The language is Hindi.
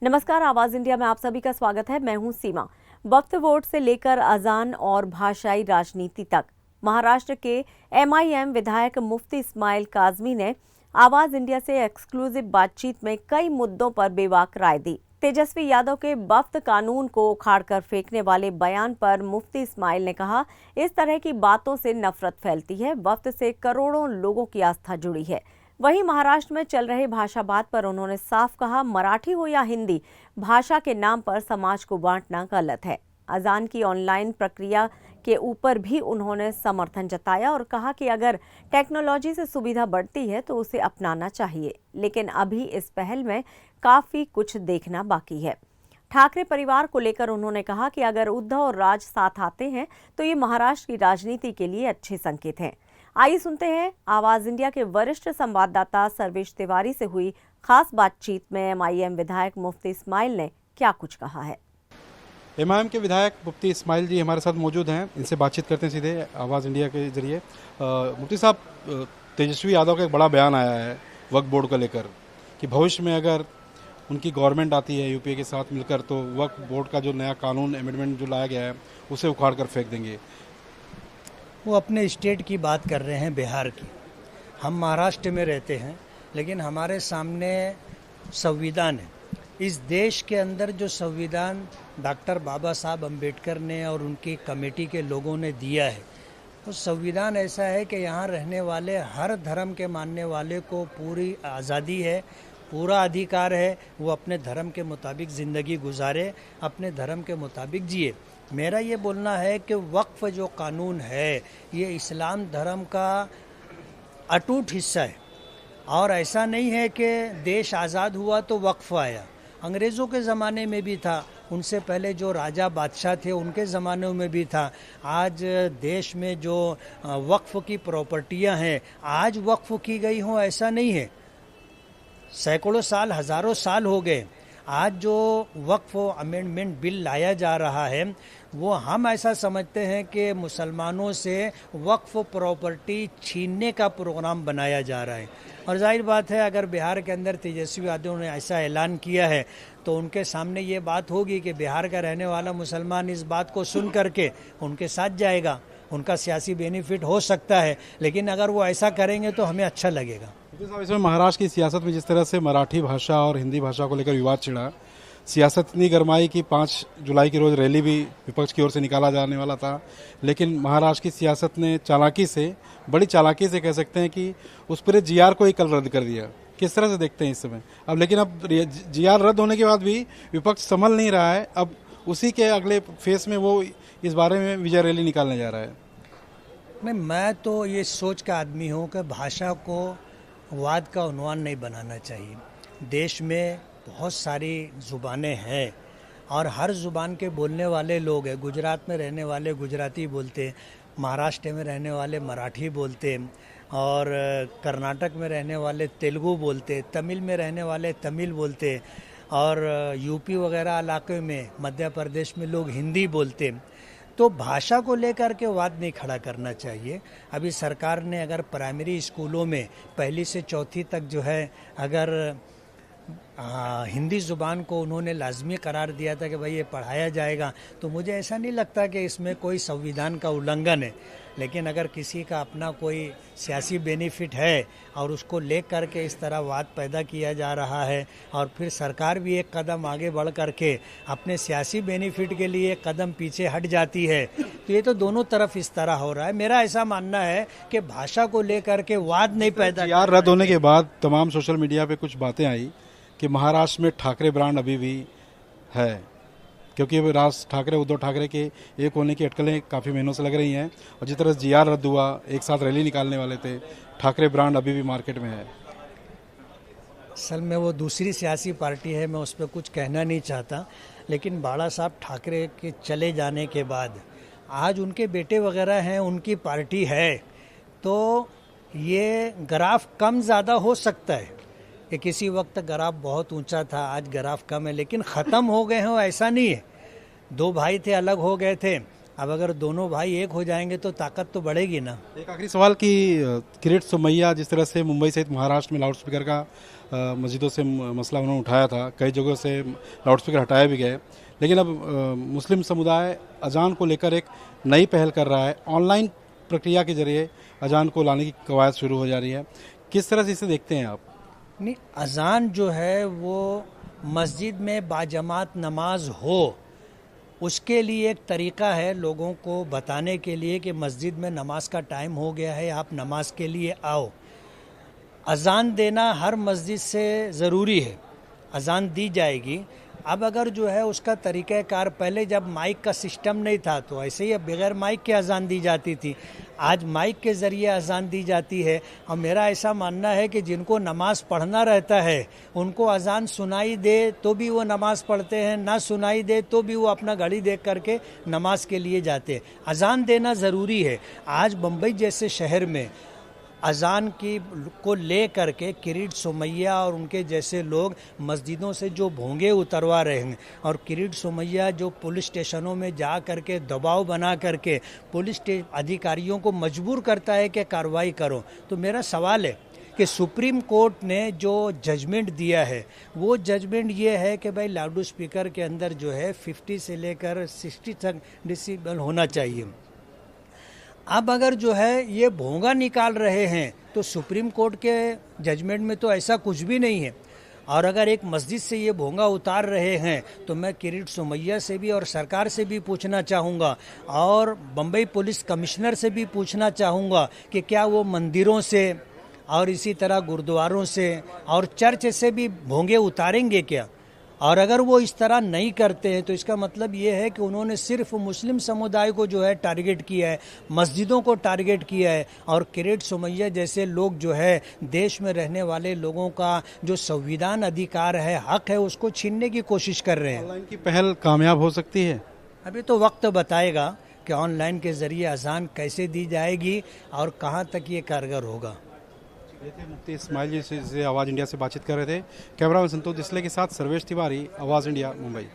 नमस्कार, आवाज इंडिया में आप सभी का स्वागत है। मैं हूं सीमा। वक्फ बोर्ड से लेकर अजान और भाषाई राजनीति तक महाराष्ट्र के एमआईएम विधायक मुफ्ती इस्माइल काजमी ने आवाज इंडिया से एक्सक्लूसिव बातचीत में कई मुद्दों पर बेबाक राय दी। तेजस्वी यादव के वक्फ कानून को उखाड़कर फेंकने वाले बयान पर मुफ्ती इस्माइल ने कहा, इस तरह की बातों से नफरत फैलती है। वक्फ से करोड़ों लोगों की आस्था जुड़ी है। वहीं महाराष्ट्र में चल रहे भाषावाद पर उन्होंने साफ कहा, मराठी हो या हिंदी, भाषा के नाम पर समाज को बांटना गलत है। अजान की ऑनलाइन प्रक्रिया के ऊपर भी उन्होंने समर्थन जताया और कहा कि अगर टेक्नोलॉजी से सुविधा बढ़ती है तो उसे अपनाना चाहिए, लेकिन अभी इस पहल में काफी कुछ देखना बाकी है। ठाकरे परिवार को लेकर उन्होंने कहा कि अगर उद्धव और राज साथ आते हैं तो ये महाराष्ट्र की राजनीति के लिए अच्छे संकेत हैं। आइए सुनते हैं आवाज इंडिया के वरिष्ठ संवाददाता सर्वेश तिवारी से हुई खास बातचीत में एमआईएम विधायक मुफ्ती इस्माइल ने क्या कुछ कहा है। एमआईएम के विधायक मुफ्ती इस्माइल जी हमारे साथ मौजूद हैं। इनसे बातचीत करते हैं सीधे आवाज़ इंडिया के जरिए। मुफ्ती साहब, तेजस्वी यादव का एक बड़ा बयान आया है वक्फ बोर्ड को लेकर कि भविष्य में अगर उनकी गवर्नमेंट आती है यूपीए के साथ मिलकर तो वक्फ बोर्ड का जो नया कानून अमेंडमेंट जो लाया गया है उसे उखाड़ कर फेंक देंगे। वो अपने स्टेट की बात कर रहे हैं, बिहार की। हम महाराष्ट्र में रहते हैं, लेकिन हमारे सामने संविधान है। इस देश के अंदर जो संविधान डॉक्टर बाबा साहब अम्बेडकर ने और उनकी कमेटी के लोगों ने दिया है, तो संविधान ऐसा है कि यहाँ रहने वाले हर धर्म के मानने वाले को पूरी आज़ादी है, पूरा अधिकार है। वो अपने धर्म के मुताबिक ज़िंदगी गुजारे, अपने धर्म के मुताबिक जिए। मेरा ये बोलना है कि वक्फ जो कानून है ये इस्लाम धर्म का अटूट हिस्सा है, और ऐसा नहीं है कि देश आज़ाद हुआ तो वक्फ आया। अंग्रेज़ों के ज़माने में भी था, उनसे पहले जो राजा बादशाह थे उनके ज़मानों में भी था। आज देश में जो वक्फ की प्रॉपर्टियां हैं आज वक्फ की गई हों ऐसा नहीं है। सैकड़ों साल, हज़ारों साल हो गए। आज जो वक्फ अमेंडमेंट बिल लाया जा रहा है वो हम ऐसा समझते हैं कि मुसलमानों से वक्फ प्रॉपर्टी छीनने का प्रोग्राम बनाया जा रहा है। और जाहिर बात है, अगर बिहार के अंदर तेजस्वी यादव ने ऐसा ऐलान किया है तो उनके सामने ये बात होगी कि बिहार का रहने वाला मुसलमान इस बात को सुन करके उनके साथ जाएगा। उनका सियासी बेनिफिट हो सकता है, लेकिन अगर वो ऐसा करेंगे तो हमें अच्छा लगेगा। इसमें महाराष्ट्र की सियासत में जिस तरह से मराठी भाषा और हिंदी भाषा को लेकर विवाद छिड़ा, सियासत इतनी गरमाई कि 5 जुलाई के रोज रैली भी विपक्ष की ओर से निकाला जाने वाला था, लेकिन महाराष्ट्र की सियासत ने चालाकी से, बड़ी चालाकी से कह सकते हैं कि उस पर जीआर को ही कल रद्द कर दिया। किस तरह से देखते हैं इस समय अब? लेकिन अब जीआर रद्द होने के बाद भी विपक्ष संभल नहीं रहा है। अब उसी के अगले फेस में वो इस बारे में विजय रैली निकालने जा रहा है। नहीं, मैं तो ये सोच का आदमी हूँ कि भाषा को वाद का उन्वान नहीं बनाना चाहिए। देश में बहुत सारी ज़ुबानें हैं और हर ज़ुबान के बोलने वाले लोग हैं। गुजरात में रहने वाले गुजराती बोलते, महाराष्ट्र में रहने वाले मराठी बोलते, और कर्नाटक में रहने वाले तेलुगु बोलते, तमिल में रहने वाले तमिल बोलते, और यूपी वगैरह इलाके में, मध्य प्रदेश में लोग हिंदी बोलते। तो भाषा को लेकर के वाद नहीं खड़ा करना चाहिए। अभी सरकार ने अगर प्राइमरी स्कूलों में 1 से 4 तक जो है अगर हिंदी ज़ुबान को उन्होंने लाजमी करार दिया था कि भाई ये पढ़ाया जाएगा, तो मुझे ऐसा नहीं लगता कि इसमें कोई संविधान का उल्लंघन है। लेकिन अगर किसी का अपना कोई सियासी बेनिफिट है और उसको ले करके इस तरह वाद पैदा किया जा रहा है और फिर सरकार भी एक कदम आगे बढ़ करके अपने सियासी बेनिफिट के लिए एक कदम पीछे हट जाती है, तो ये तो दोनों तरफ इस तरह हो रहा है। मेरा ऐसा मानना है कि भाषा को लेकर के वाद नहीं पैदा। जीआर रद्द होने के बाद तमाम सोशल मीडिया पे कुछ बातें आई कि महाराष्ट्र में ठाकरे ब्रांड अभी भी है, क्योंकि राज ठाकरे, उद्धव ठाकरे के एक होने की अटकलें काफ़ी महीनों से लग रही हैं। और जिस तरह जीआर रद्द हुआ, एक साथ रैली निकालने वाले थे, ठाकरे ब्रांड अभी भी मार्केट में है। असल में वो दूसरी सियासी पार्टी है, मैं उस पर कुछ कहना नहीं चाहता। लेकिन बाला साहब ठाकरे के चले जाने के बाद आज उनके बेटे वगैरह हैं, उनकी पार्टी है, तो ये ग्राफ कम ज़्यादा हो सकता है कि किसी वक्त ग्राफ बहुत ऊंचा था, आज ग्राफ कम है, लेकिन ख़त्म हो गए हो ऐसा नहीं है। 2 भाई थे, अलग हो गए थे, अब अगर दोनों भाई एक हो जाएंगे तो ताकत तो बढ़ेगी ना। एक आखिरी सवाल कि किरीट सोमैया जिस तरह से मुंबई सहित महाराष्ट्र में लाउड स्पीकर का मस्जिदों से मसला उन्होंने उठाया था, कई जगहों से लाउड स्पीकर हटाए भी गए। लेकिन अब मुस्लिम समुदाय अजान को लेकर एक नई पहल कर रहा है, ऑनलाइन प्रक्रिया के जरिए अजान को लाने की कवायद शुरू हो जा रही है। किस तरह से इसे देखते हैं आप? नहीं, अजान जो है वो मस्जिद में बाजमात नमाज हो, उसके लिए एक तरीका है लोगों को बताने के लिए कि मस्जिद में नमाज का टाइम हो गया है, आप नमाज के लिए आओ। अजान देना हर मस्जिद से ज़रूरी है, अजान दी जाएगी। अब अगर जो है उसका तरीक़ाकार, पहले जब माइक का सिस्टम नहीं था तो ऐसे ही बगैर माइक के अजान दी जाती थी, आज माइक के ज़रिए अजान दी जाती है। और मेरा ऐसा मानना है कि जिनको नमाज़ पढ़ना रहता है उनको अजान सुनाई दे तो भी वो नमाज़ पढ़ते हैं, ना सुनाई दे तो भी वो अपना घड़ी देख करके नमाज के लिए जाते हैं। अजान देना ज़रूरी है। आज बम्बई जैसे शहर में अजान की को ले करके किरीट सोमैया और उनके जैसे लोग मस्जिदों से जो भोंगे उतरवा रहे हैं, और किरीट सोमैया जो पुलिस स्टेशनों में जा करके दबाव बना करके पुलिस अधिकारियों को मजबूर करता है कि कार्रवाई करो। तो मेरा सवाल है कि सुप्रीम कोर्ट ने जो जजमेंट दिया है वो जजमेंट ये है कि भाई लाउड स्पीकर के अंदर जो है 50 से लेकर 60 तक डेसिबल होना चाहिए। अब अगर जो है ये भोंगा निकाल रहे हैं तो सुप्रीम कोर्ट के जजमेंट में तो ऐसा कुछ भी नहीं है। और अगर एक मस्जिद से ये भोंगा उतार रहे हैं तो मैं किरीट सोमैया से भी और सरकार से भी पूछना चाहूँगा और बम्बई पुलिस कमिश्नर से भी पूछना चाहूँगा कि क्या वो मंदिरों से और इसी तरह गुरुद्वारों से और चर्च से भी भोंगे उतारेंगे क्या? और अगर वो इस तरह नहीं करते हैं तो इसका मतलब ये है कि उन्होंने सिर्फ मुस्लिम समुदाय को जो है टारगेट किया है, मस्जिदों को टारगेट किया है। और किरीट सोमैया जैसे लोग जो है देश में रहने वाले लोगों का जो संविधान अधिकार है, हक है, उसको छीनने की कोशिश कर रहे हैं। ऑनलाइन की पहल कामयाब हो सकती है? अभी तो वक्त बताएगा कि ऑनलाइन के ज़रिए अजान कैसे दी जाएगी और कहाँ तक ये कारगर होगा। ये थे मुफ्ती इस्माइल जी से आवाज़ इंडिया से बातचीत कर रहे थे। कैमरामैन संतोष दिसले के साथ सर्वेश तिवारी, आवाज़ इंडिया, मुंबई।